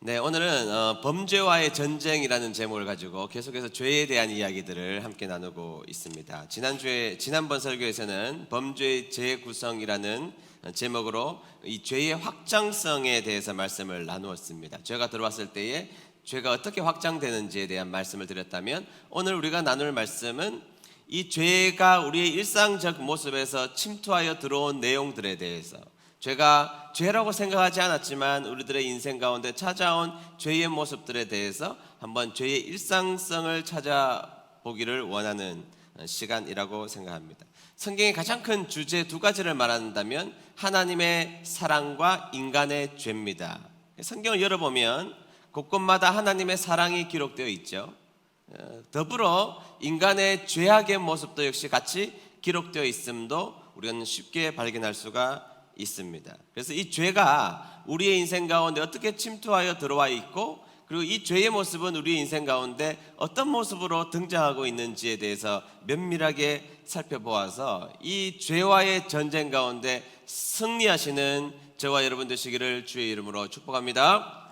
네, 오늘은 범죄와의 전쟁이라는 제목을 가지고 계속해서 죄에 대한 이야기들을 함께 나누고 있습니다. 지난번 설교에서는 범죄의 재구성이라는 제목으로 이 죄의 확장성에 대해서 말씀을 나누었습니다. 죄가 들어왔을 때에 죄가 어떻게 확장되는지에 대한 말씀을 드렸다면, 오늘 우리가 나눌 말씀은 이 죄가 우리의 일상적 모습에서 침투하여 들어온 내용들에 대해서, 죄가 죄라고 생각하지 않았지만 우리들의 인생 가운데 찾아온 죄의 모습들에 대해서 한번 죄의 일상성을 찾아보기를 원하는 시간이라고 생각합니다. 성경의 가장 큰 주제 두 가지를 말한다면 하나님의 사랑과 인간의 죄입니다. 성경을 열어보면 곳곳마다 하나님의 사랑이 기록되어 있죠. 더불어 인간의 죄악의 모습도 역시 같이 기록되어 있음도 우리는 쉽게 발견할 수가 있습니다. 그래서 이 죄가 우리의 인생 가운데 어떻게 침투하여 들어와 있고, 그리고 이 죄의 모습은 우리의 인생 가운데 어떤 모습으로 등장하고 있는지에 대해서 면밀하게 살펴보아서 이 죄와의 전쟁 가운데 승리하시는 저와 여러분 되시기를 주의 이름으로 축복합니다.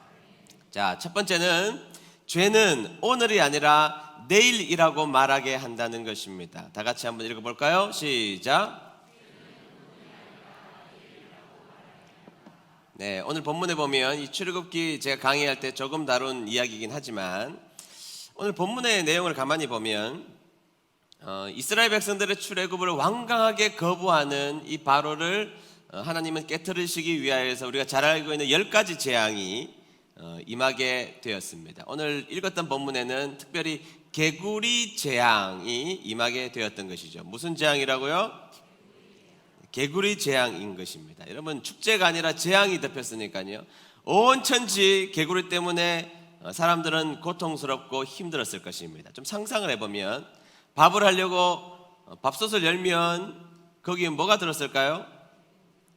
자, 첫 번째는 죄는 오늘이 아니라 내일이라고 말하게 한다는 것입니다. 다 같이 한번 읽어볼까요? 시작. 네, 오늘 본문에 보면 이 출애굽기 제가 강의할 때 조금 다룬 이야기이긴 하지만, 오늘 본문의 내용을 가만히 보면 이스라엘 백성들의 출애굽을 완강하게 거부하는 이 바로를 하나님은 깨트리시기 위하여서 우리가 잘 알고 있는 10가지 재앙이 임하게 되었습니다. 오늘 읽었던 본문에는 특별히 개구리 재앙이 임하게 되었던 것이죠. 무슨 재앙이라고요? 개구리 재앙인 것입니다. 여러분, 축제가 아니라 재앙이 덮였으니까요. 온 천지 개구리 때문에 사람들은 고통스럽고 힘들었을 것입니다. 좀 상상을 해보면, 밥을 하려고 밥솥을 열면 거기에 뭐가 들었을까요?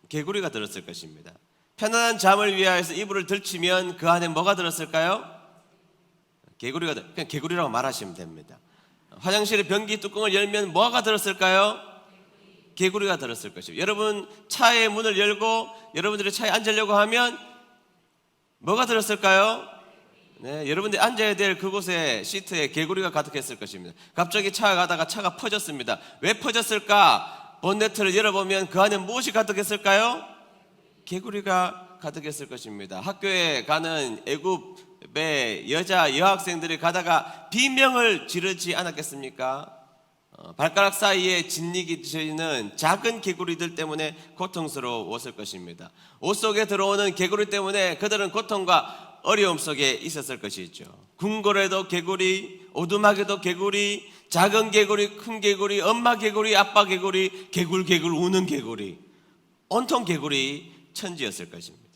개구리가 들었을 것입니다. 편안한 잠을 위하여서 이불을 들치면 그 안에 뭐가 들었을까요? 그냥 개구리라고 말하시면 됩니다. 화장실의 변기 뚜껑을 열면 뭐가 들었을까요? 개구리가 들었을 것이고, 여러분 차의 문을 열고 여러분들이 차에 앉으려고 하면 뭐가 들었을까요? 네, 여러분들이 앉아야 될 그곳에 시트에 개구리가 가득했을 것입니다. 갑자기 차가 가다가 차가 퍼졌습니다. 왜 퍼졌을까? 본네트를 열어보면 그 안에 무엇이 가득했을까요? 개구리가 가득했을 것입니다. 학교에 가는 애굽의 여자 여학생들이 가다가 비명을 지르지 않았겠습니까? 발가락 사이에 짓이는 작은 개구리들 때문에 고통스러웠을 것입니다. 옷 속에 들어오는 개구리 때문에 그들은 고통과 어려움 속에 있었을 것이죠. 궁궐에도 개구리, 오두막에도 개구리, 작은 개구리, 큰 개구리, 엄마 개구리, 아빠 개구리, 개굴개굴 우는 개구리, 온통 개구리 천지였을 것입니다.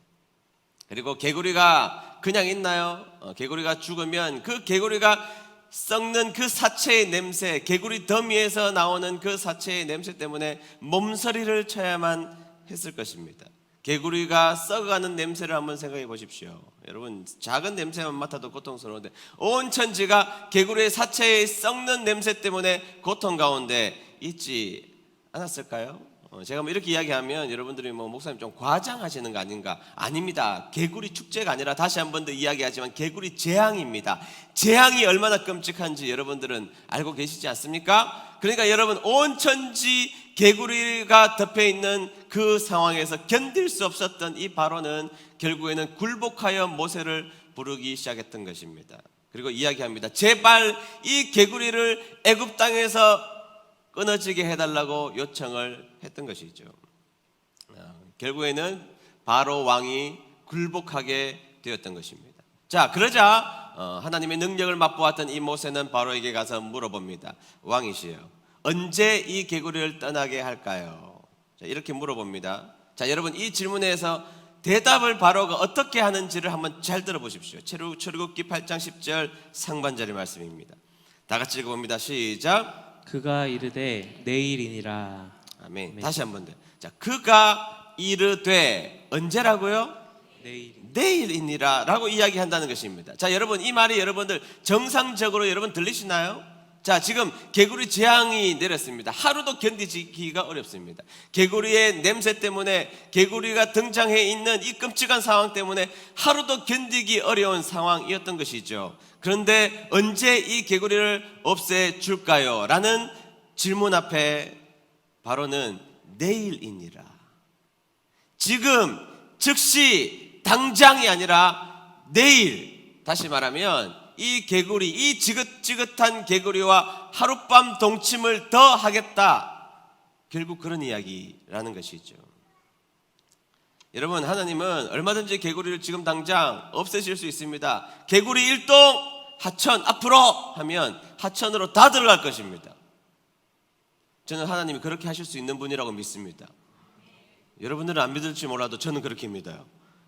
그리고 개구리가 그냥 있나요? 개구리가 죽으면 그 개구리가 썩는 그 사체의 냄새, 개구리 더미에서 나오는 그 사체의 냄새 때문에 몸서리를 쳐야만 했을 것입니다. 개구리가 썩어가는 냄새를 한번 생각해 보십시오. 여러분, 작은 냄새만 맡아도 고통스러운데 온 천지가 개구리의 사체의 썩는 냄새 때문에 고통 가운데 있지 않았을까요? 제가 이렇게 이야기하면 여러분들이 목사님 좀 과장하시는 거 아닌가? 아닙니다. 개구리 축제가 아니라, 다시 한 번 더 이야기하지만, 개구리 재앙입니다. 재앙이 얼마나 끔찍한지 여러분들은 알고 계시지 않습니까? 그러니까 여러분, 온 천지 개구리가 덮여 있는 그 상황에서 견딜 수 없었던 이 바로는 결국에는 굴복하여 모세를 부르기 시작했던 것입니다. 그리고 이야기합니다. 제발 이 개구리를 애굽 땅에서 끊어지게 해달라고 요청을 했던 것이죠. 결국에는 바로 왕이 굴복하게 되었던 것입니다. 자, 그러자 하나님의 능력을 맛보았던 이 모세는 바로에게 가서 물어봅니다. 왕이시여, 언제 이 개구리를 떠나게 할까요? 자, 이렇게 물어봅니다. 자, 여러분, 이 질문에서 대답을 바로가 어떻게 하는지를 한번 잘 들어보십시오. 출애굽기 8장 10절 상반절의 말씀입니다. 다 같이 읽어봅니다. 시작. 그가 이르되 내일이니라. 아멘. 아멘. 다시 한번 더. 자, 그가 이르되 언제라고요? 내일이니라 라고 이야기한다는 것입니다. 자, 여러분, 이 말이 여러분들 정상적으로 여러분 들리시나요? 자, 지금 개구리 재앙이 내렸습니다. 하루도 견디기가 어렵습니다. 개구리의 냄새 때문에, 개구리가 등장해 있는 이 끔찍한 상황 때문에 하루도 견디기 어려운 상황이었던 것이죠. 그런데 언제 이 개구리를 없애줄까요? 라는 질문 앞에 바로는 내일이니라. 지금, 즉시, 당장이 아니라 내일. 다시 말하면 이 개구리, 이 지긋지긋한 개구리와 하룻밤 동침을 더 하겠다. 결국 그런 이야기라는 것이죠. 여러분, 하나님은 얼마든지 개구리를 지금 당장 없애실 수 있습니다. 개구리 일동 하천 앞으로 하면 하천으로 다 들어갈 것입니다. 저는 하나님이 그렇게 하실 수 있는 분이라고 믿습니다. 여러분들은 안 믿을지 몰라도 저는 그렇게 믿어요.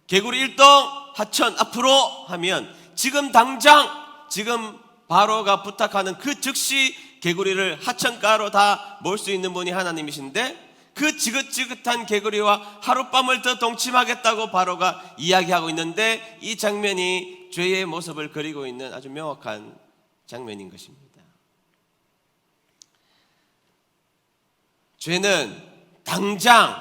개구리 일동 하천 앞으로 하면 지금 당장, 지금 바로가 부탁하는 그 즉시 개구리를 하천가로 다 몰 수 있는 분이 하나님이신데, 그 지긋지긋한 개구리와 하룻밤을 더 동침하겠다고 바로가 이야기하고 있는데, 이 장면이 죄의 모습을 그리고 있는 아주 명확한 장면인 것입니다. 죄는 당장,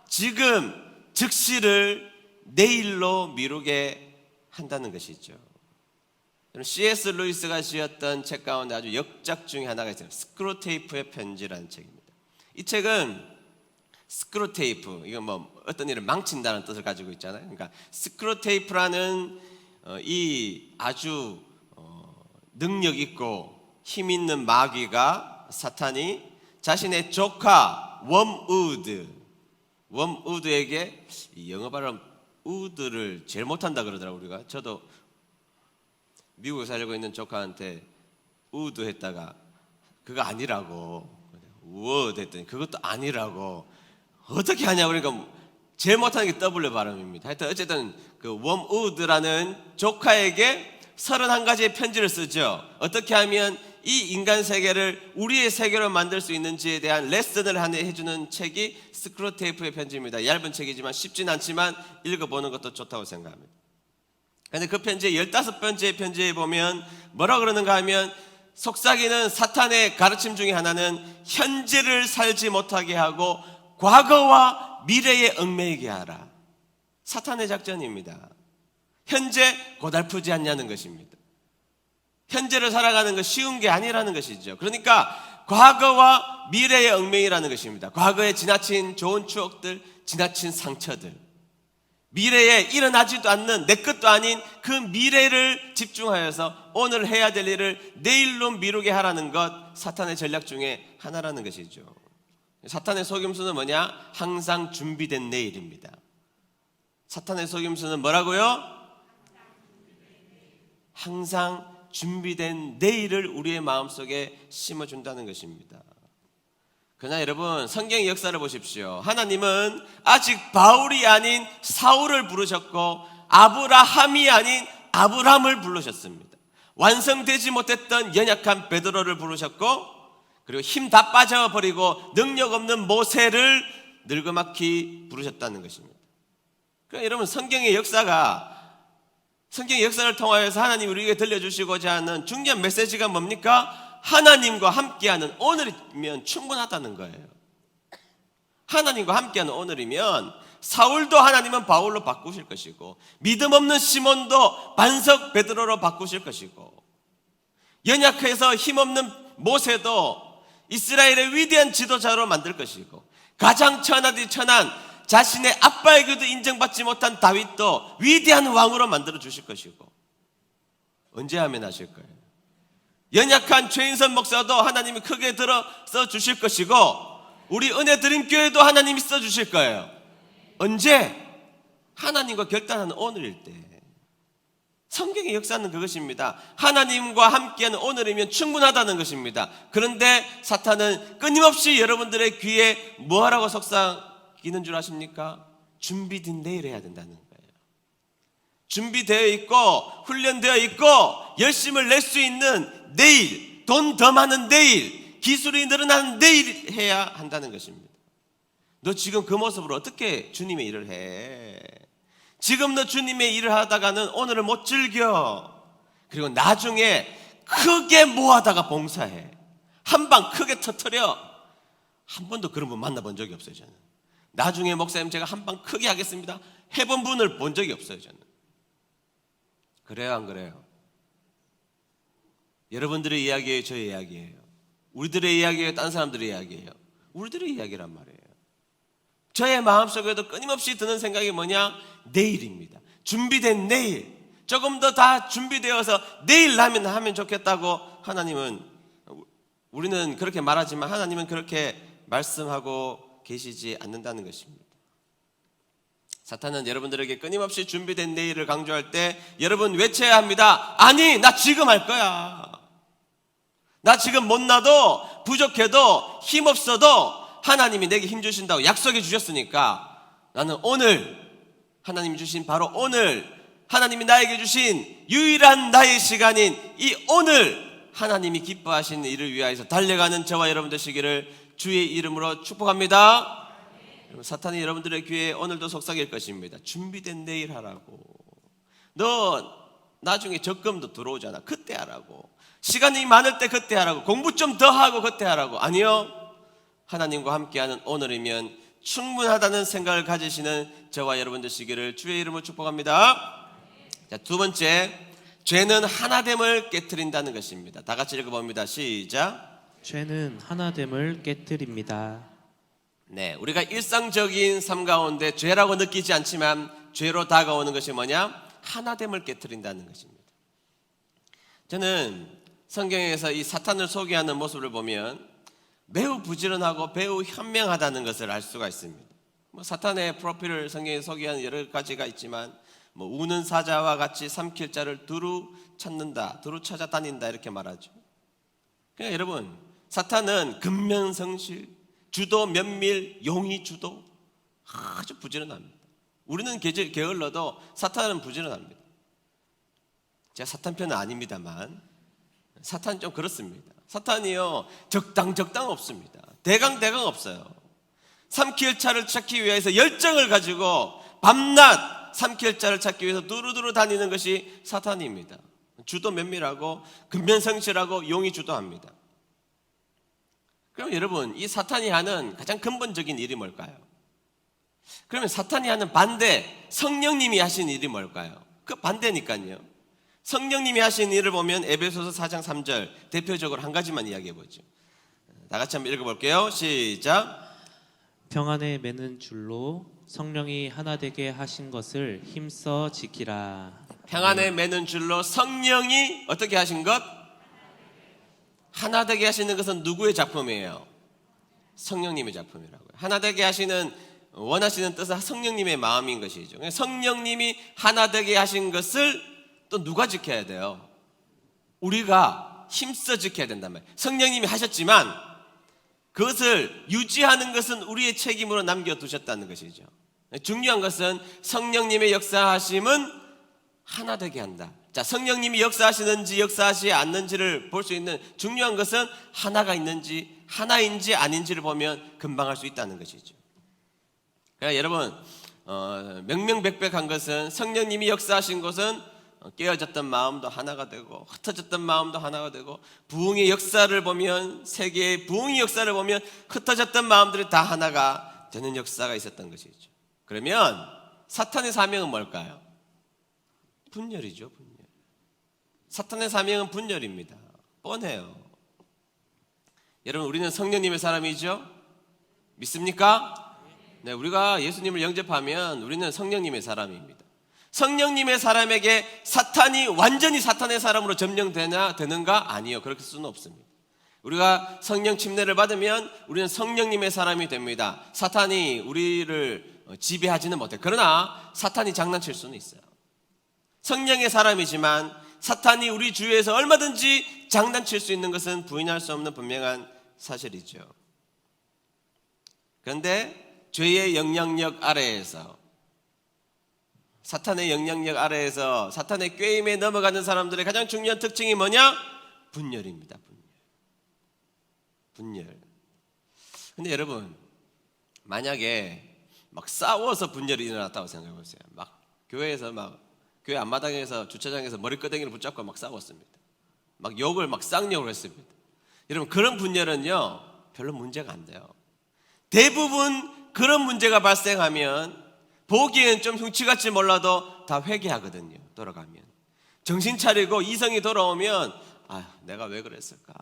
지금, 즉시를 내일로 미루게 한다는 것이죠. C.S. 루이스가 지었던 책 가운데 아주 역작 중에 하나가 있어요. 스크루테이프의 편지라는 책입니다. 이 책은 스크루테이프, 이건 뭐 어떤 일을 망친다는 뜻을 가지고 있잖아요. 그러니까 스크루테이프라는 이 아주 능력 있고 힘 있는 마귀가, 사탄이 자신의 조카 웜우드에게, 영어 발음 우드를 제일 못한다 그러더라고요. 우리가, 저도 미국에 살고 있는 조카한테 우드 했다가 그거 아니라고, 워드 했더니 그것도 아니라고, 어떻게 하냐고. 그러니까 제일 못하는 게 W 발음입니다. 하여튼 어쨌든 그 웜우드라는 조카에게 31가지의 편지를 쓰죠. 어떻게 하면 이 인간 세계를 우리의 세계로 만들 수 있는지에 대한 레슨을 해주는 책이 스크루테이프의 편지입니다. 얇은 책이지만 쉽진 않지만 읽어보는 것도 좋다고 생각합니다. 그런데 그 편지의 15번째 편지에 보면 뭐라 그러는가 하면, 속삭이는 사탄의 가르침 중에 하나는 현재를 살지 못하게 하고 과거와 미래에 얽매이게 하라. 사탄의 작전입니다. 현재 고달프지 않냐는 것입니다. 현재를 살아가는 것 쉬운 게 아니라는 것이죠. 그러니까 과거와 미래에 얽매이라는 것입니다. 과거에 지나친 좋은 추억들, 지나친 상처들, 미래에 일어나지도 않는 내 것도 아닌 그 미래를 집중하여서 오늘 해야 될 일을 내일로 미루게 하라는 것, 사탄의 전략 중에 하나라는 것이죠. 사탄의 속임수는 뭐냐? 항상 준비된 내일입니다. 사탄의 속임수는 뭐라고요? 항상 준비된 내일을 우리의 마음속에 심어준다는 것입니다. 그러나 여러분, 성경의 역사를 보십시오. 하나님은 아직 바울이 아닌 사울을 부르셨고 아브라함이 아닌 아브람을 부르셨습니다. 완성되지 못했던 연약한 베드로를 부르셨고, 그리고 힘 다 빠져버리고 능력 없는 모세를 늙어막히 부르셨다는 것입니다. 그러니까 여러분, 성경의 역사를 통하여서 하나님이 우리에게 들려주시고자 하는 중요한 메시지가 뭡니까? 하나님과 함께하는 오늘이면 충분하다는 거예요. 하나님과 함께하는 오늘이면 사울도 하나님은 바울로 바꾸실 것이고, 믿음 없는 시몬도 반석 베드로로 바꾸실 것이고, 연약해서 힘없는 모세도 이스라엘의 위대한 지도자로 만들 것이고, 가장 천하디 천한 자신의 아빠에게도 인정받지 못한 다윗도 위대한 왕으로 만들어 주실 것이고, 언제 하면 하실 거예요? 연약한 최인선 목사도 하나님이 크게 들어서 주실 것이고, 우리 은혜드림교회도 하나님이 써주실 거예요. 언제? 하나님과 결단하는 오늘일 때. 성경의 역사는 그것입니다. 하나님과 함께하는 오늘이면 충분하다는 것입니다. 그런데 사탄은 끊임없이 여러분들의 귀에 뭐하라고 속삭이는 줄 아십니까? 준비된 내일 해야 된다는 거예요. 준비되어 있고 훈련되어 있고 열심을 낼 수 있는 내일, 돈 더 많은 내일, 기술이 늘어나는 내일 해야 한다는 것입니다. 너 지금 그 모습으로 어떻게 주님의 일을 해? 지금 너 주님의 일을 하다가는 오늘을 못 즐겨. 그리고 나중에 크게 모아다가 봉사해. 한 방 크게 터뜨려. 한 번도 그런 분 만나본 적이 없어요. 저는 나중에 목사님 제가 한 방 크게 하겠습니다 해본 분을 본 적이 없어요. 저는. 그래요 안 그래요? 여러분들의 이야기예요, 저의 이야기예요? 우리들의 이야기예요, 다른 사람들의 이야기예요? 우리들의 이야기란 말이에요. 저의 마음속에도 끊임없이 드는 생각이 뭐냐? 내일입니다. 준비된 내일. 조금 더 다 준비되어서 내일 하면 좋겠다고 하나님은, 우리는 그렇게 말하지만 하나님은 그렇게 말씀하고 계시지 않는다는 것입니다. 사탄은 여러분들에게 끊임없이 준비된 내일을 강조할 때 여러분 외쳐야 합니다. 아니, 나 지금 할 거야. 나 지금 못나도 부족해도 힘없어도 하나님이 내게 힘 주신다고 약속해 주셨으니까 나는 오늘, 하나님이 주신 바로 오늘, 하나님이 나에게 주신 유일한 나의 시간인 이 오늘, 하나님이 기뻐하시는 일을 위하여서 달려가는 저와 여러분 되시기를 주의 이름으로 축복합니다. 사탄이 여러분들의 귀에 오늘도 속삭일 것입니다. 준비된 내일 하라고. 너 나중에 적금도 들어오잖아. 그때 하라고. 시간이 많을 때 그때 하라고. 공부 좀 더 하고 그때 하라고. 아니요, 하나님과 함께하는 오늘이면 충분하다는 생각을 가지시는 저와 여러분 되시기를 주의 이름으로 축복합니다. 자, 두 번째, 죄는 하나됨을 깨트린다는 것입니다. 다 같이 읽어봅니다. 시작. 죄는 하나됨을 깨뜨립니다. 네, 우리가 일상적인 삶 가운데 죄라고 느끼지 않지만 죄로 다가오는 것이 뭐냐? 하나됨을 깨트린다는 것입니다. 저는 성경에서 이 사탄을 소개하는 모습을 보면 매우 부지런하고 매우 현명하다는 것을 알 수가 있습니다. 사탄의 프로필을 성경에 소개하는 여러 가지가 있지만 우는 사자와 같이 삼킬 자를 두루 찾는다, 두루 찾아다닌다 이렇게 말하죠. 그러니까 여러분, 사탄은 근면성실, 주도 면밀, 용의 주도, 아주 부지런합니다. 우리는 게을러도 사탄은 부지런합니다. 제가 사탄 편은 아닙니다만 사탄은 좀 그렇습니다. 사탄이요, 적당 없습니다. 대강 없어요. 삼킬 자를 찾기 위해서 열정을 가지고 밤낮 삼킬 자를 찾기 위해서 두루두루 다니는 것이 사탄입니다. 주도 면밀하고 근면성실하고 용의 주도합니다. 그럼 여러분, 이 사탄이 하는 가장 근본적인 일이 뭘까요? 그러면 사탄이 하는 반대, 성령님이 하신 일이 뭘까요? 그 반대니까요. 성령님이 하신 일을 보면 에베소서 4장 3절 대표적으로 한 가지만 이야기해보죠. 다 같이 한번 읽어볼게요. 시작. 평안에 매는 줄로 성령이 하나 되게 하신 것을 힘써 지키라. 평안에 매는 줄로 성령이 어떻게 하신 것? 하나 되게 하시는 것은 누구의 작품이에요? 성령님의 작품이라고요. 하나 되게 하시는, 원하시는 뜻은 성령님의 마음인 것이죠. 성령님이 하나 되게 하신 것을 또 누가 지켜야 돼요? 우리가 힘써 지켜야 된단 말이에요. 성령님이 하셨지만 그것을 유지하는 것은 우리의 책임으로 남겨두셨다는 것이죠. 중요한 것은 성령님의 역사하심은 하나 되게 한다. 자, 성령님이 역사하시는지 역사하시지 않는지를 볼 수 있는 중요한 것은 하나가 있는지 하나인지 아닌지를 보면 금방 알 수 있다는 것이죠. 그러니까 여러분, 명명백백한 것은 성령님이 역사하신 것은 깨어졌던 마음도 하나가 되고 흩어졌던 마음도 하나가 되고, 부흥의 역사를 보면, 세계의 부흥의 역사를 보면 흩어졌던 마음들이 다 하나가 되는 역사가 있었던 것이죠. 그러면 사탄의 사명은 뭘까요? 분열이죠. 분열. 사탄의 사명은 분열입니다. 뻔해요. 여러분, 우리는 성령님의 사람이죠? 믿습니까? 네, 우리가 예수님을 영접하면 우리는 성령님의 사람입니다. 성령님의 사람에게 사탄이 완전히 사탄의 사람으로 되는가? 아니요, 그렇게 수는 없습니다. 우리가 성령 침례를 받으면 우리는 성령님의 사람이 됩니다. 사탄이 우리를 지배하지는 못해요. 그러나 사탄이 장난칠 수는 있어요. 성령의 사람이지만 사탄이 우리 주위에서 얼마든지 장난칠 수 있는 것은 부인할 수 없는 분명한 사실이죠. 그런데 죄의 영향력 아래에서, 사탄의 영향력 아래에서 사탄의 꾀임에 넘어가는 사람들의 가장 중요한 특징이 뭐냐? 분열입니다. 분열. 근데 여러분, 만약에 막 싸워서 분열이 일어났다고 생각해 보세요. 막 교회에서 교회 앞마당에서 주차장에서 머리끄댕이를 붙잡고 막 싸웠습니다. 막 욕을 막 쌍욕을 했습니다. 여러분, 그런 분열은요 별로 문제가 안 돼요. 대부분 그런 문제가 발생하면 보기엔 좀 흉측같이 몰라도 다 회개하거든요. 돌아가면 정신 차리고 이성이 돌아오면 내가 왜 그랬을까?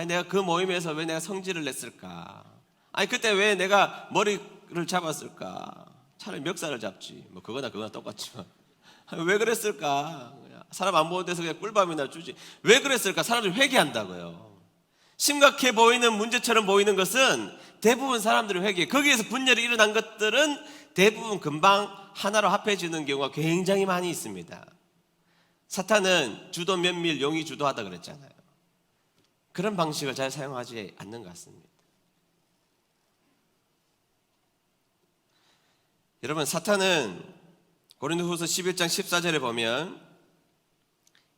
내가 그 모임에서 왜 내가 성질을 냈을까? 그때 왜 내가 머리를 잡았을까? 차라리 멱살을 잡지. 뭐 그거나 똑같지만 왜 그랬을까? 사람 안 보는 데서 그냥 꿀밤이나 주지. 왜 그랬을까? 사람들이 회개한다고요. 심각해 보이는 문제처럼 보이는 것은 대부분 사람들이 회개해. 거기에서 분열이 일어난 것들은 대부분 금방 하나로 합해지는 경우가 굉장히 많이 있습니다. 사탄은 주도 면밀 용이 주도하다 그랬잖아요. 그런 방식을 잘 사용하지 않는 것 같습니다. 여러분, 사탄은 고린도후서 11장 14절에 보면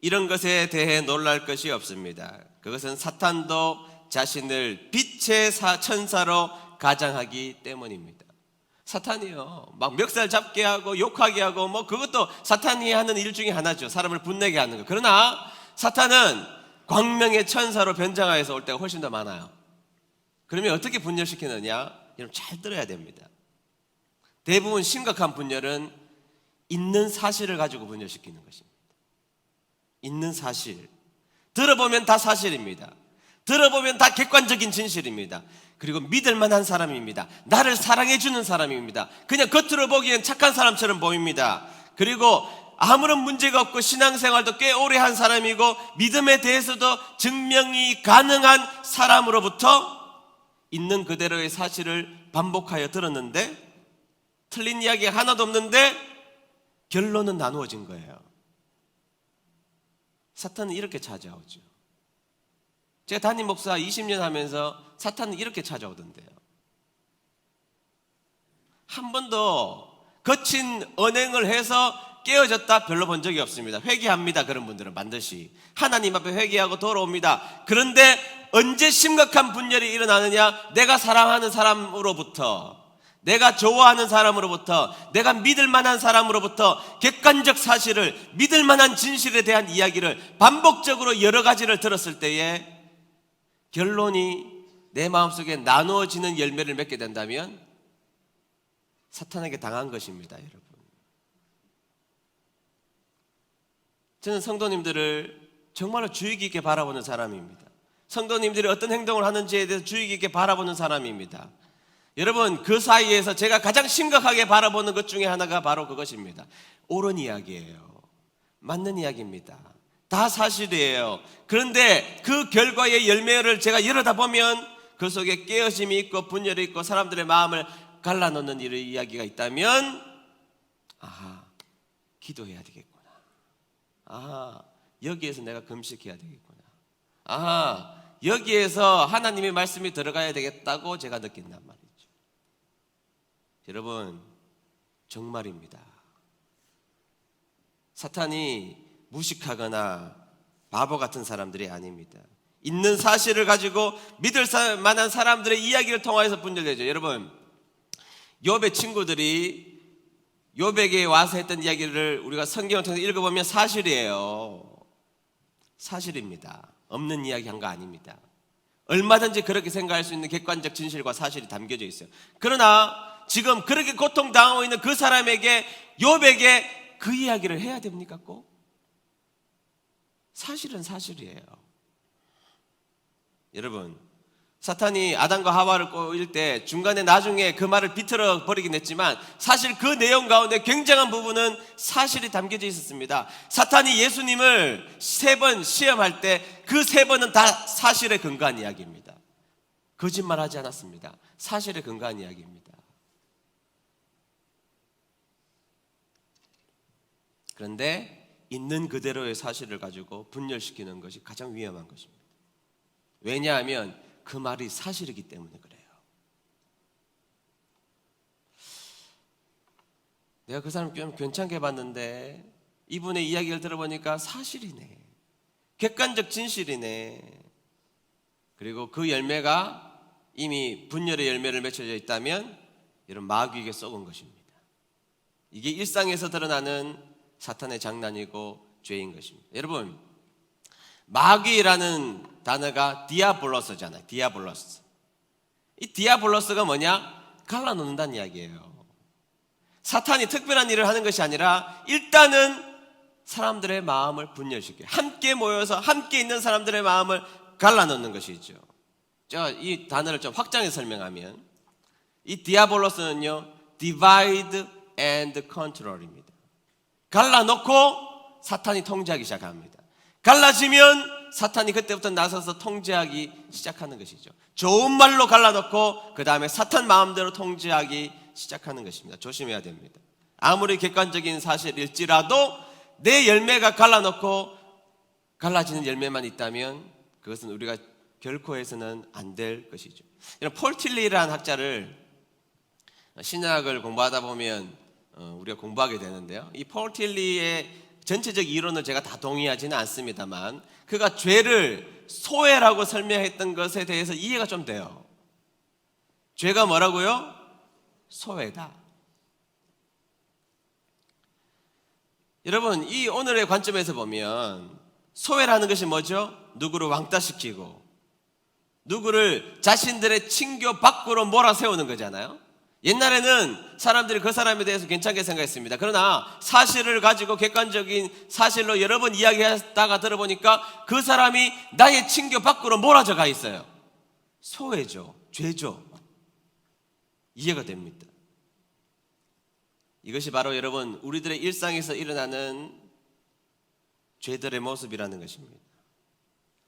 이런 것에 대해 놀랄 것이 없습니다. 그것은 사탄도 자신을 빛의 천사로 가장하기 때문입니다. 사탄이요 막 멱살 잡게 하고 욕하게 하고 뭐 그것도 사탄이 하는 일 중에 하나죠. 사람을 분내게 하는 거. 그러나 사탄은 광명의 천사로 변장하여서 올 때가 훨씬 더 많아요. 그러면 어떻게 분열시키느냐? 여러분 잘 들어야 됩니다. 대부분 심각한 분열은 있는 사실을 가지고 분열시키는 것입니다. 있는 사실. 들어보면 다 사실입니다. 들어보면 다 객관적인 진실입니다. 그리고 믿을 만한 사람입니다. 나를 사랑해주는 사람입니다. 그냥 겉으로 보기엔 착한 사람처럼 보입니다. 그리고 아무런 문제가 없고 신앙생활도 꽤 오래 한 사람이고 믿음에 대해서도 증명이 가능한 사람으로부터 있는 그대로의 사실을 반복하여 들었는데 틀린 이야기가 하나도 없는데 결론은 나누어진 거예요. 사탄은 이렇게 찾아오죠. 제가 담임 목사 20년 하면서 사탄은 이렇게 찾아오던데요. 한 번도 거친 언행을 해서 깨어졌다 별로 본 적이 없습니다. 회개합니다. 그런 분들은 반드시 하나님 앞에 회개하고 돌아옵니다. 그런데 언제 심각한 분열이 일어나느냐? 내가 사랑하는 사람으로부터, 내가 좋아하는 사람으로부터, 내가 믿을 만한 사람으로부터 객관적 사실을, 믿을 만한 진실에 대한 이야기를 반복적으로 여러 가지를 들었을 때에 결론이 내 마음속에 나누어지는 열매를 맺게 된다면 사탄에게 당한 것입니다. 여러분, 저는 성도님들을 정말로 주의 깊게 바라보는 사람입니다. 성도님들이 어떤 행동을 하는지에 대해서 주의 깊게 바라보는 사람입니다. 여러분, 그 사이에서 제가 가장 심각하게 바라보는 것 중에 하나가 바로 그것입니다. 옳은 이야기예요. 맞는 이야기입니다. 다 사실이에요. 그런데 그 결과의 열매를 제가 열어다 보면 그 속에 깨어짐이 있고 분열이 있고 사람들의 마음을 갈라놓는 이런 이야기가 있다면 기도해야 되겠구나. 여기에서 내가 금식해야 되겠구나. 여기에서 하나님의 말씀이 들어가야 되겠다고 제가 느낀단 말이죠. 여러분, 정말입니다. 사탄이 무식하거나 바보 같은 사람들이 아닙니다. 있는 사실을 가지고 믿을 만한 사람들의 이야기를 통하여서 분열되죠. 여러분, 욥의 친구들이 욥에게 와서 했던 이야기를 우리가 성경을 통해서 읽어보면 사실이에요. 사실입니다. 없는 이야기 한 거 아닙니다. 얼마든지 그렇게 생각할 수 있는 객관적 진실과 사실이 담겨져 있어요. 그러나 지금 그렇게 고통당하고 있는 그 사람에게, 욥에게 그 이야기를 해야 됩니까 꼭? 사실은 사실이에요. 여러분, 사탄이 아담과 하와를 꼬일 때 중간에 나중에 그 말을 비틀어 버리긴 했지만 사실 그 내용 가운데 굉장한 부분은 사실이 담겨져 있었습니다. 사탄이 예수님을 3번 시험할 때 그 3번은 다 사실에 근거한 이야기입니다. 거짓말하지 않았습니다. 사실에 근거한 이야기입니다. 그런데 있는 그대로의 사실을 가지고 분열시키는 것이 가장 위험한 것입니다. 왜냐하면 그 말이 사실이기 때문에 그래요. 내가 그 사람 좀 괜찮게 봤는데 이분의 이야기를 들어보니까 사실이네. 객관적 진실이네. 그리고 그 열매가 이미 분열의 열매를 맺혀져 있다면 이런 마귀에게 썩은 것입니다. 이게 일상에서 드러나는 사탄의 장난이고 죄인 것입니다. 여러분, 마귀라는 단어가 디아블로스잖아요. 디아블로스. 이 디아블로스가 뭐냐? 갈라놓는다는 이야기예요. 사탄이 특별한 일을 하는 것이 아니라 일단은 사람들의 마음을 분열시켜요. 함께 모여서 함께 있는 사람들의 마음을 갈라놓는 것이죠. 제가 이 단어를 좀 확장해서 설명하면 이 디아볼로스는요, divide and control입니다. 갈라놓고 사탄이 통제하기 시작합니다. 갈라지면 사탄이 그때부터 나서서 통제하기 시작하는 것이죠. 좋은 말로 갈라놓고 그 다음에 사탄 마음대로 통제하기 시작하는 것입니다. 조심해야 됩니다. 아무리 객관적인 사실일지라도 내 열매가 갈라놓고 갈라지는 열매만 있다면 그것은 우리가 결코 해서는 안 될 것이죠. 폴 틸리라는 학자를 신학을 공부하다 보면 우리가 공부하게 되는데요. 이 폴 틸리의 전체적 이론을 제가 다 동의하지는 않습니다만 그가 죄를 소외라고 설명했던 것에 대해서 이해가 좀 돼요. 죄가 뭐라고요? 소외다. 여러분, 이 오늘의 관점에서 보면 소외라는 것이 뭐죠? 누구를 왕따시키고 누구를 자신들의 친교 밖으로 몰아세우는 거잖아요. 옛날에는 사람들이 그 사람에 대해서 괜찮게 생각했습니다. 그러나 사실을 가지고 객관적인 사실로 여러 번 이야기하다가 들어보니까 그 사람이 나의 친교 밖으로 몰아져 가 있어요. 소외죠. 죄죠. 이해가 됩니다. 이것이 바로 여러분 우리들의 일상에서 일어나는 죄들의 모습이라는 것입니다.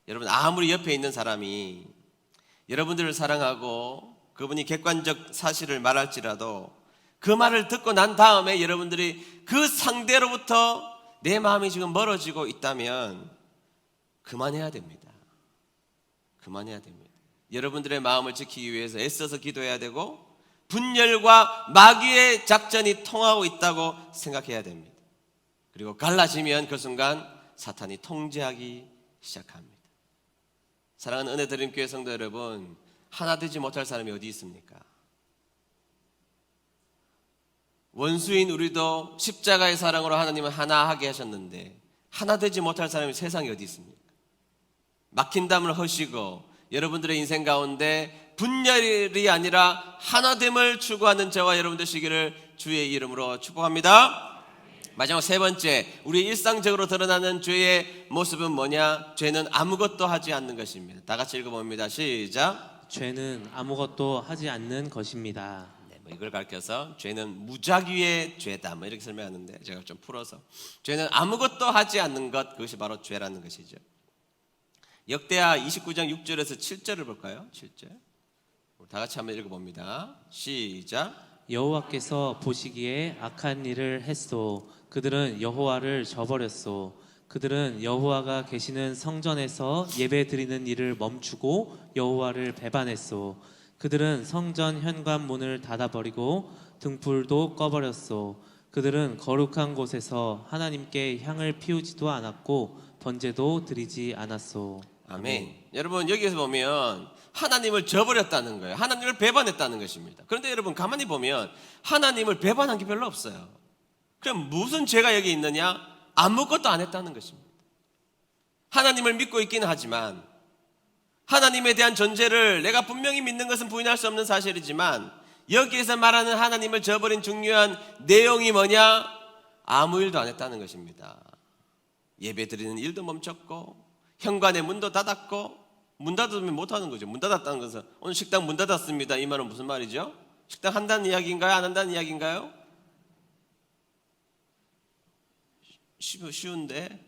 여러분 아무리 옆에 있는 사람이 여러분들을 사랑하고 그분이 객관적 사실을 말할지라도 그 말을 듣고 난 다음에 여러분들이 그 상대로부터 내 마음이 지금 멀어지고 있다면 그만해야 됩니다. 그만해야 됩니다. 여러분들의 마음을 지키기 위해서 애써서 기도해야 되고 분열과 마귀의 작전이 통하고 있다고 생각해야 됩니다. 그리고 갈라지면 그 순간 사탄이 통제하기 시작합니다. 사랑하는 은혜드림 교회 성도 여러분, 하나 되지 못할 사람이 어디 있습니까? 원수인 우리도 십자가의 사랑으로 하나님은 하나 하게 하셨는데 하나 되지 못할 사람이 세상에 어디 있습니까? 막힌 담을 허시고 여러분들의 인생 가운데 분열이 아니라 하나됨을 추구하는 저와 여러분 되시기를 주의 이름으로 축복합니다. 마지막 세 번째, 우리 일상적으로 드러나는 죄의 모습은 뭐냐? 죄는 아무것도 하지 않는 것입니다. 다 같이 읽어봅니다. 시작. 죄는 아무것도 하지 않는 것입니다. 네, 이걸 가르쳐서 죄는 무작위의 죄다 이렇게 설명하는데 제가 좀 풀어서 죄는 아무것도 하지 않는 것, 그것이 바로 죄라는 것이죠. 역대하 29장 6절에서 7절을 볼까요? 7절. 다 같이 한번 읽어봅니다. 시작. 여호와께서 보시기에 악한 일을 했소. 그들은 여호와를 저버렸소. 그들은 여호와가 계시는 성전에서 예배 드리는 일을 멈추고 여호와를 배반했소. 그들은 성전 현관문을 닫아버리고 등불도 꺼버렸소. 그들은 거룩한 곳에서 하나님께 향을 피우지도 않았고 번제도 드리지 않았소. 아멘. 여러분 여기에서 보면 하나님을 저버렸다는 거예요. 하나님을 배반했다는 것입니다. 그런데 여러분 가만히 보면 하나님을 배반한 게 별로 없어요. 그럼 무슨 죄가 여기 있느냐? 아무것도 안 했다는 것입니다. 하나님을 믿고 있기는 하지만 하나님에 대한 존재를 내가 분명히 믿는 것은 부인할 수 없는 사실이지만 여기에서 말하는 하나님을 저버린 중요한 내용이 뭐냐? 아무 일도 안 했다는 것입니다. 예배 드리는 일도 멈췄고 현관의 문도 닫았고 문 닫으면 못하는 거죠. 문 닫았다는 것은 오늘 식당 문 닫았습니다. 이 말은 무슨 말이죠? 식당 한다는 이야기인가요? 안 한다는 이야기인가요? 쉬운데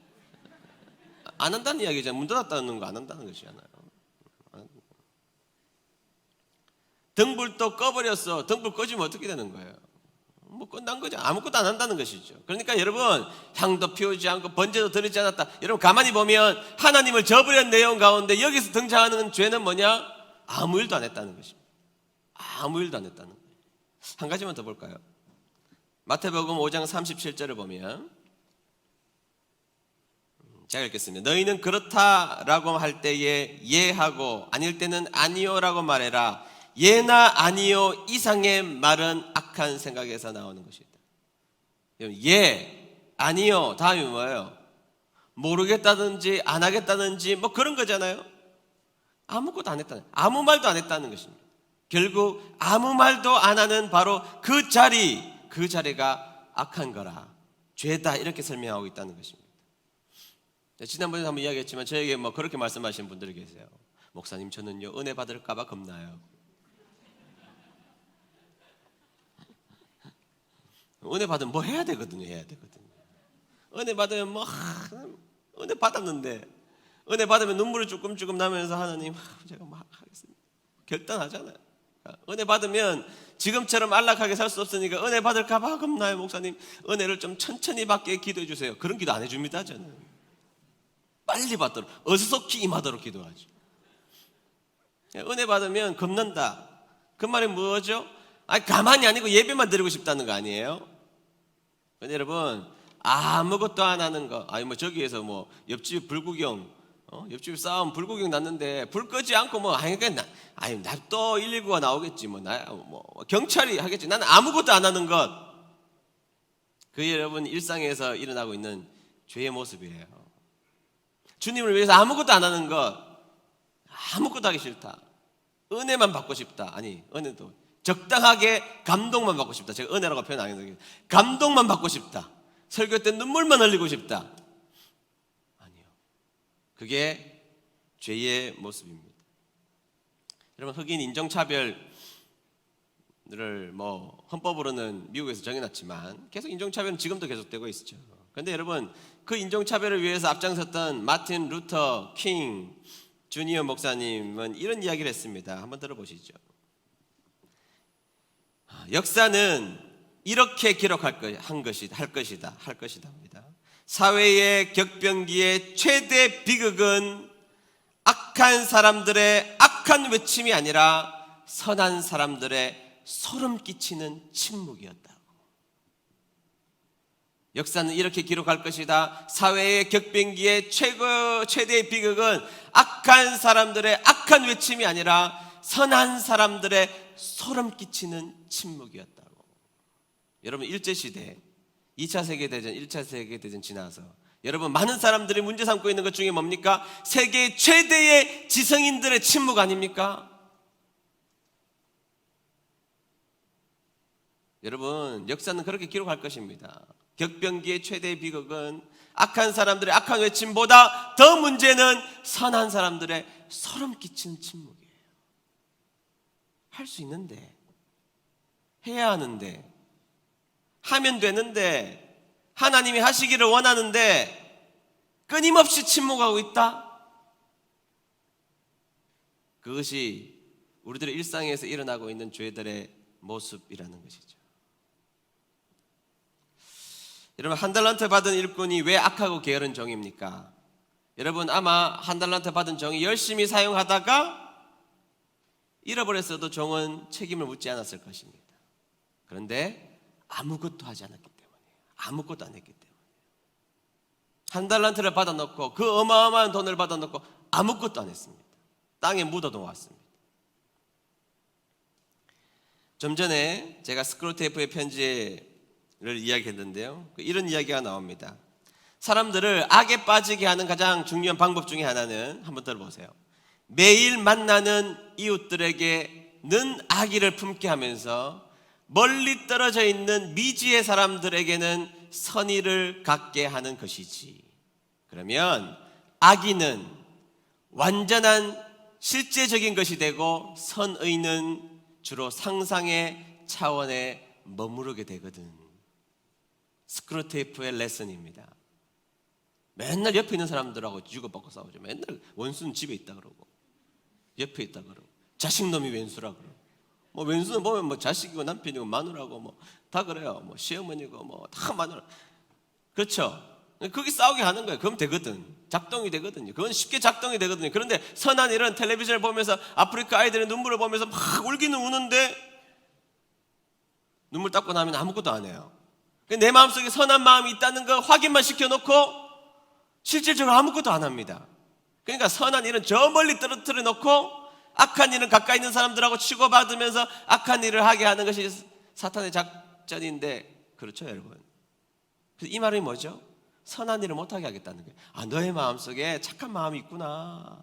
안 한다는 이야기잖아요. 문 닫았다는 거 안 한다는 것이잖아요. 등불도 꺼버렸어. 등불 꺼지면 어떻게 되는 거예요? 뭐 끝난 거죠. 아무것도 안 한다는 것이죠. 그러니까 여러분 향도 피우지 않고 번제도 드리지 않았다. 여러분 가만히 보면 하나님을 저버린 내용 가운데 여기서 등장하는 죄는 뭐냐? 아무 일도 안 했다는 것입니다. 아무 일도 안 했다는 거예요. 한 가지만 더 볼까요? 마태복음 5장 37절을 보면 제가 읽겠습니다. 너희는 그렇다라고 할 때에 예하고 아닐 때는 아니요라고 말해라. 예나 아니요 이상의 말은 악한 생각에서 나오는 것이다. 예, 아니요 다음이 뭐예요? 모르겠다든지 안 하겠다든지 뭐 그런 거잖아요. 아무것도 안 했다는, 아무 말도 안 했다는 것입니다. 결국 아무 말도 안 하는 바로 그 자리가 악한 거라, 죄다, 이렇게 설명하고 있다는 것입니다. 지난번에 한번 이야기했지만 저에게 뭐 그렇게 말씀하시는 분들이 계세요. 목사님, 저는요 은혜 받을까 봐 겁나요. 은혜 받으면 뭐 해야 되거든요. 은혜 받으면 은혜 받았는데, 은혜 받으면 눈물이 조금 나면서 하나님, 제가 뭐 하겠습니다, 결단하잖아요. 은혜 받으면 지금처럼 안락하게 살 수 없으니까 은혜 받을까 봐 겁나요. 목사님, 은혜를 좀 천천히 받게 기도해 주세요. 그런 기도 안 해줍니다. 저는 빨리 받도록, 어수속히 임하도록 기도하죠. 은혜 받으면 겁난다, 그 말이 뭐죠? 가만히 아니고 예배만 드리고 싶다는 거 아니에요? 근데 여러분, 아무것도 안 하는 거, 뭐 저기에서 뭐 옆집 불구경, 옆집 싸움 불구경 났는데 불 끄지 않고 또 119가 나오겠지, 경찰이 하겠지. 나는 아무것도 안 하는 것, 그게 여러분 일상에서 일어나고 있는 죄의 모습이에요. 주님을 위해서 아무것도 안 하는 것, 아무것도 하기 싫다, 은혜만 받고 싶다. 은혜도 적당하게 감동만 받고 싶다. 제가 은혜라고 표현 안 했는데 감동만 받고 싶다. 설교 때 눈물만 흘리고 싶다. 아니요, 그게 죄의 모습입니다. 여러분, 흑인 인종차별을 헌법으로는 미국에서 정해놨지만 계속 인종차별은 지금도 계속되고 있죠. 그런데 여러분, 그 인종차별을 위해서 앞장섰던 마틴 루터 킹 주니어 목사님은 이런 이야기를 했습니다. 한번 들어보시죠. 역사는 이렇게 기록할 것이다 합니다. 사회의 격변기의 최대 비극은 악한 사람들의 악한 외침이 아니라 선한 사람들의 소름 끼치는 침묵이었다고. 역사는 이렇게 기록할 것이다. 사회의 격변기의 최대의 비극은 악한 사람들의 악한 외침이 아니라 선한 사람들의 소름 끼치는 침묵이었다고. 여러분, 일제시대, 2차 세계대전, 1차 세계대전 지나서 여러분, 많은 사람들이 문제 삼고 있는 것 중에 뭡니까? 세계 최대의 지성인들의 침묵 아닙니까? 여러분, 역사는 그렇게 기록할 것입니다. 격변기의 최대의 비극은 악한 사람들의 악한 외침보다 더 문제는 선한 사람들의 소름 끼치는 침묵이에요. 할 수 있는데, 해야 하는데, 하면 되는데, 하나님이 하시기를 원하는데 끊임없이 침묵하고 있다. 그것이 우리들의 일상에서 일어나고 있는 죄들의 모습이라는 것이죠. 여러분, 한 달란트 받은 일꾼이 왜 악하고 게으른 종입니까? 여러분, 아마 한 달란트 받은 종이 열심히 사용하다가 잃어버렸어도 종은 책임을 묻지 않았을 것입니다. 그런데 아무것도 하지 않았기 때문이에요. 아무것도 안 했기 때문이에요. 한 달란트를 받아놓고, 그 어마어마한 돈을 받아놓고 아무것도 안 했습니다. 땅에 묻어놓았습니다. 좀 전에 제가 스크루테이프의 편지를 이야기했는데요, 이런 이야기가 나옵니다. 사람들을 악에 빠지게 하는 가장 중요한 방법 중에 하나는, 한번 들어보세요. 매일 만나는 이웃들에게는 악의를 품게 하면서 멀리 떨어져 있는 미지의 사람들에게는 선의를 갖게 하는 것이지. 그러면 악의는 완전한 실제적인 것이 되고 선의는 주로 상상의 차원에 머무르게 되거든. 스크루테이프의 레슨입니다. 맨날 옆에 있는 사람들하고 주고받고 싸우죠. 맨날 원수는 집에 있다 그러고, 옆에 있다 그러고, 자식놈이 왼수라 그러고, 왼수는 보면 자식이고 남편이고 마누라고 다 그래요. 시어머니고 다 마누라. 그렇죠. 그게 싸우게 하는 거예요. 그럼 되거든. 작동이 되거든요. 그건 쉽게 작동이 되거든요. 그런데 선한 일은 텔레비전을 보면서 아프리카 아이들의 눈물을 보면서 막 울기는 우는데 눈물 닦고 나면 아무것도 안 해요. 내 마음속에 선한 마음이 있다는 거 확인만 시켜놓고 실질적으로 아무것도 안 합니다. 그러니까 선한 일은 저 멀리 떨어뜨려 놓고 악한 일은 가까이 있는 사람들하고 치고받으면서 악한 일을 하게 하는 것이 사탄의 작전인데, 그렇죠 여러분? 그래서 이 말이 뭐죠? 선한 일을 못하게 하겠다는 거예요. 너의 마음속에 착한 마음이 있구나,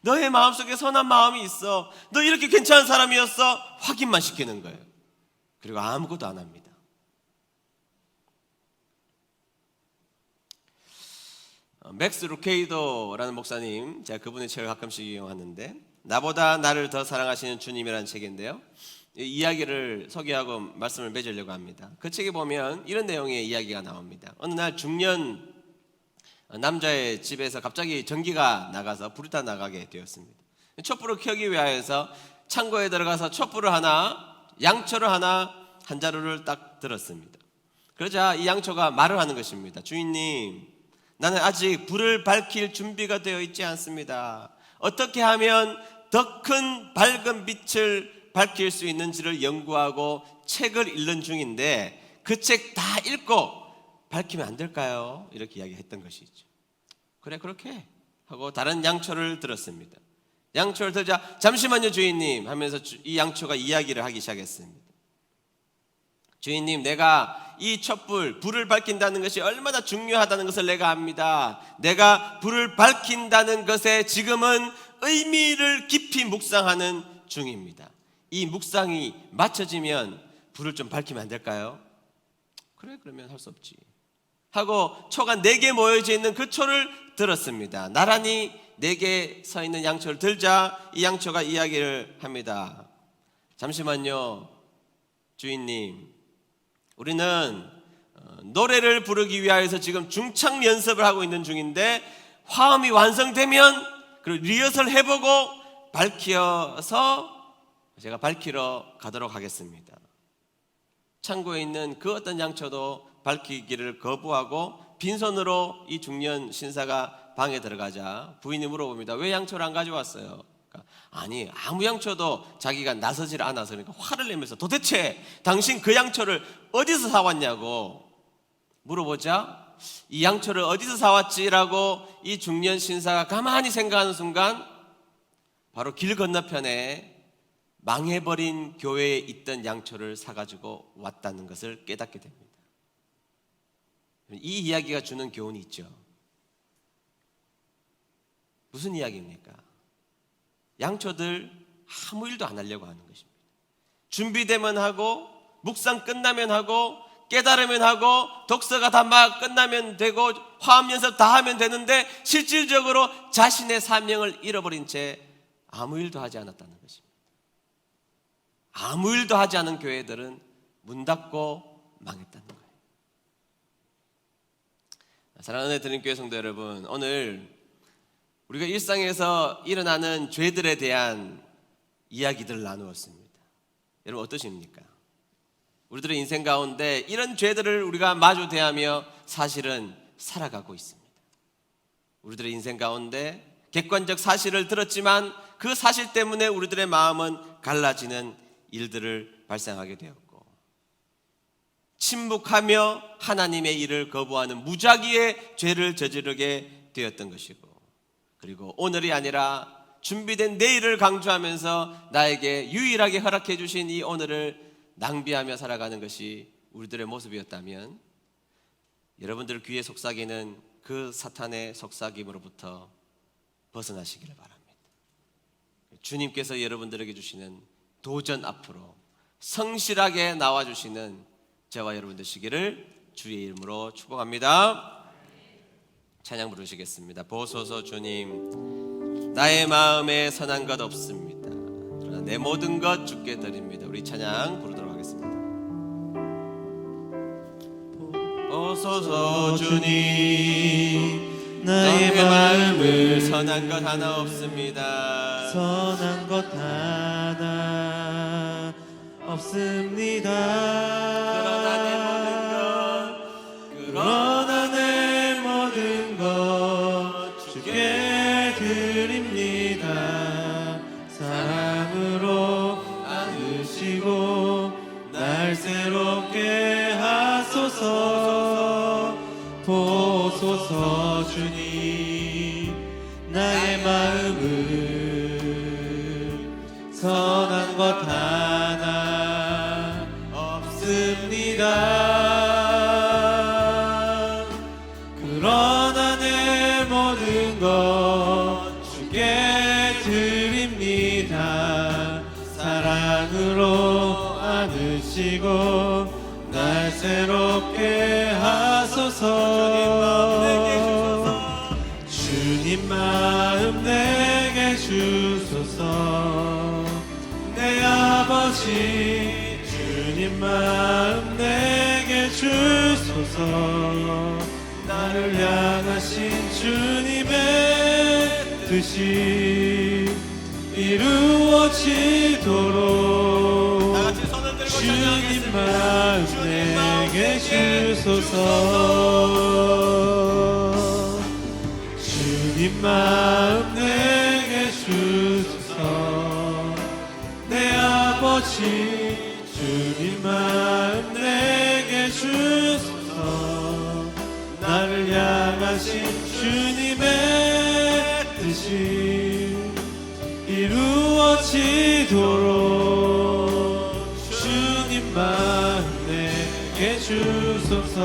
너의 마음속에 선한 마음이 있어. 너 이렇게 괜찮은 사람이었어. 확인만 시키는 거예요. 그리고 아무것도 안 합니다. 맥스 루케이도라는 목사님, 제가 그분의 책을 가끔씩 이용하는데 나보다 나를 더 사랑하시는 주님이라는 책인데요, 이 이야기를 소개하고 말씀을 맺으려고 합니다. 그 책에 보면 이런 내용의 이야기가 나옵니다. 어느 날 중년 남자의 집에서 갑자기 전기가 나가서 불이 다 나가게 되었습니다. 촛불을 켜기 위하여서 창고에 들어가서 촛불을 하나, 양초를 하나, 한 자루를 딱 들었습니다. 그러자 이 양초가 말을 하는 것입니다. 주인님, 나는 아직 불을 밝힐 준비가 되어 있지 않습니다. 어떻게 하면 더 큰 밝은 빛을 밝힐 수 있는지를 연구하고 책을 읽는 중인데 그 책 다 읽고 밝히면 안 될까요? 이렇게 이야기했던 것이죠. 그래, 그렇게 해 하고 다른 양초를 들었습니다. 양초를 들자 잠시만요 주인님 하면서 이 양초가 이야기를 하기 시작했습니다. 주인님, 내가 이 촛불, 불을 밝힌다는 것이 얼마나 중요하다는 것을 내가 압니다. 내가 불을 밝힌다는 것에 지금은 의미를 깊이 묵상하는 중입니다. 이 묵상이 맞춰지면 불을 좀 밝히면 안 될까요? 그래, 그러면 할 수 없지 하고 초가 4개 모여져 있는 그 초를 들었습니다. 나란히 4개 서 있는 양초를 들자 이 양초가 이야기를 합니다. 잠시만요 주인님, 우리는 노래를 부르기 위하여서 지금 중창 연습을 하고 있는 중인데 화음이 완성되면 그리고 리허설 해보고 밝혀서 제가 밝히러 가도록 하겠습니다. 창고에 있는 그 어떤 양초도 밝히기를 거부하고 빈손으로 이 중년 신사가 방에 들어가자 부인이 물어봅니다. 왜 양초를 안 가져왔어요? 그러니까 아니, 아무 양초도 자기가 나서질 않아서, 그러니까 화를 내면서 도대체 당신 그 양초를 어디서 사왔냐고 물어보자 이 양초를 어디서 사왔지라고 이 중년 신사가 가만히 생각하는 순간 바로 길 건너편에 망해버린 교회에 있던 양초를 사가지고 왔다는 것을 깨닫게 됩니다. 이 이야기가 주는 교훈이 있죠. 무슨 이야기입니까? 양초들 아무 일도 안 하려고 하는 것입니다. 준비되면 하고, 묵상 끝나면 하고, 깨달으면 하고, 독서가 다 막 끝나면 되고, 화음 연습 다 하면 되는데 실질적으로 자신의 사명을 잃어버린 채 아무 일도 하지 않았다는 것입니다. 아무 일도 하지 않은 교회들은 문 닫고 망했다는 거예요. 사랑하는 드림교회 성도 여러분, 오늘 우리가 일상에서 일어나는 죄들에 대한 이야기들을 나누었습니다. 여러분 어떠십니까? 우리들의 인생 가운데 이런 죄들을 우리가 마주 대하며 사실은 살아가고 있습니다. 우리들의 인생 가운데 객관적 사실을 들었지만 그 사실 때문에 우리들의 마음은 갈라지는 일들을 발생하게 되었고, 침묵하며 하나님의 일을 거부하는 무작위의 죄를 저지르게 되었던 것이고, 그리고 오늘이 아니라 준비된 내일을 강조하면서 나에게 유일하게 허락해 주신 이 오늘을 낭비하며 살아가는 것이 우리들의 모습이었다면 여러분들 귀에 속삭이는 그 사탄의 속삭임으로부터 벗어나시기를 바랍니다. 주님께서 여러분들에게 주시는 도전 앞으로 성실하게 나와주시는 저와 여러분 되시기를 주의 이름으로 축복합니다. 찬양 부르시겠습니다. 보소서 주님, 나의 마음에 선한 것 없습니다. 그러나 내 모든 것 주께 드립니다. 우리 찬양 부르도록 하겠습니다. 보소서 주님, 나의 마음을 선한 것 하나 없습니다. 선한 것 하나 없습니다. 그러나 내 모든 것 주께 드립니다. 사랑으로 안으시고 날 새롭게 하소서. 보소서 주님, 나의 마음을 선한 것 하나 없습니다. 그러나 내 모든 것 주께 나 사랑으로 안으시고 날 새롭게 하소서. 주님 마음 내게 주소서. 내 아버지 주님 마음 내게 주소서. 나를 향하신 주님의 뜻이 이루어지도록 다같이 손을 들고 주님 찬양하겠습니다. 마음 내게 주소서. 주님 마음 내게 주소서. 내 아버지 주님 마음 내게 주소서. 나를 향하신 주님의 뜻이 이루어지도록 주님 마음 내게 주소서.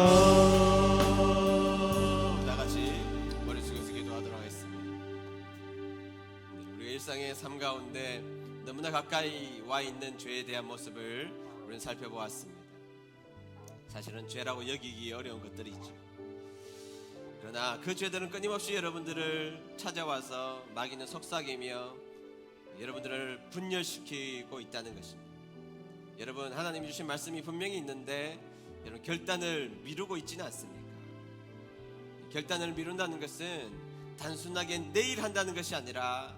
다 같이 머리 숙여서 기도하도록 하겠습니다. 우리가 일상의 삶 가운데 너무나 가까이 와 있는 죄에 대한 모습을 우리는 살펴보았습니다. 사실은 죄라고 여기기 어려운 것들이 있죠. 그러나 그 죄들은 끊임없이 여러분들을 찾아와서 마귀는 속삭이며 여러분들을 분열시키고 있다는 것입니다. 여러분, 하나님이 주신 말씀이 분명히 있는데 여러분 결단을 미루고 있지는 않습니까? 결단을 미룬다는 것은 단순하게 내일 한다는 것이 아니라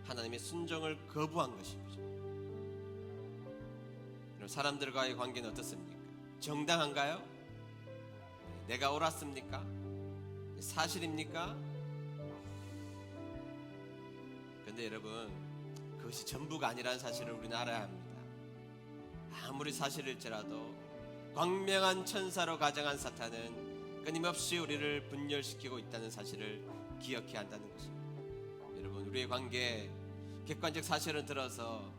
하나님의 순종을 거부한 것입니다. 여러분, 사람들과의 관계는 어떻습니까? 정당한가요? 내가 옳았습니까? 사실입니까? 근데 여러분, 그것이 전부가 아니라는 사실을 우리는 알아야 합니다. 아무리 사실일지라도 광명한 천사로 가장한 사탄은 끊임없이 우리를 분열시키고 있다는 사실을 기억해야 한다는 것입니다. 여러분, 우리의 관계 객관적 사실을 들어서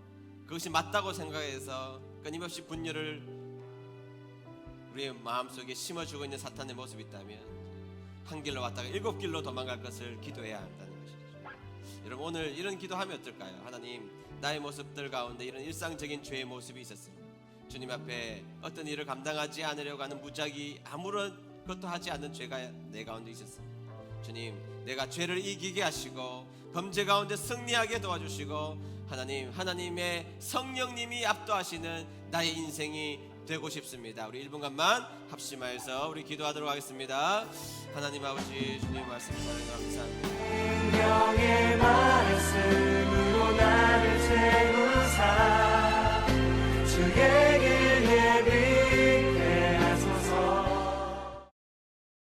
그것이 맞다고 생각해서 끊임없이 분열을 우리의 마음속에 심어주고 있는 사탄의 모습이 있다면 한 길로 왔다가 7길로 도망갈 것을 기도해야 한다는 것이죠. 여러분, 오늘 이런 기도하면 어떨까요? 하나님, 나의 모습들 가운데 이런 일상적인 죄의 모습이 있었습니다. 주님 앞에 어떤 일을 감당하지 않으려고 하는 무작위 아무런 것도 하지 않는 죄가 내 가운데 있었습니다. 주님, 내가 죄를 이기게 하시고 범죄 가운데 승리하게 도와주시고 하나님, 하나님의 성령님이 압도하시는 나의 인생이 되고 싶습니다. 우리 1분간만 합심하여서 우리 기도하도록 하겠습니다. 하나님 아버지, 주님 말씀 감사합니다. 생명의 말씀으로 나를 채우사 주의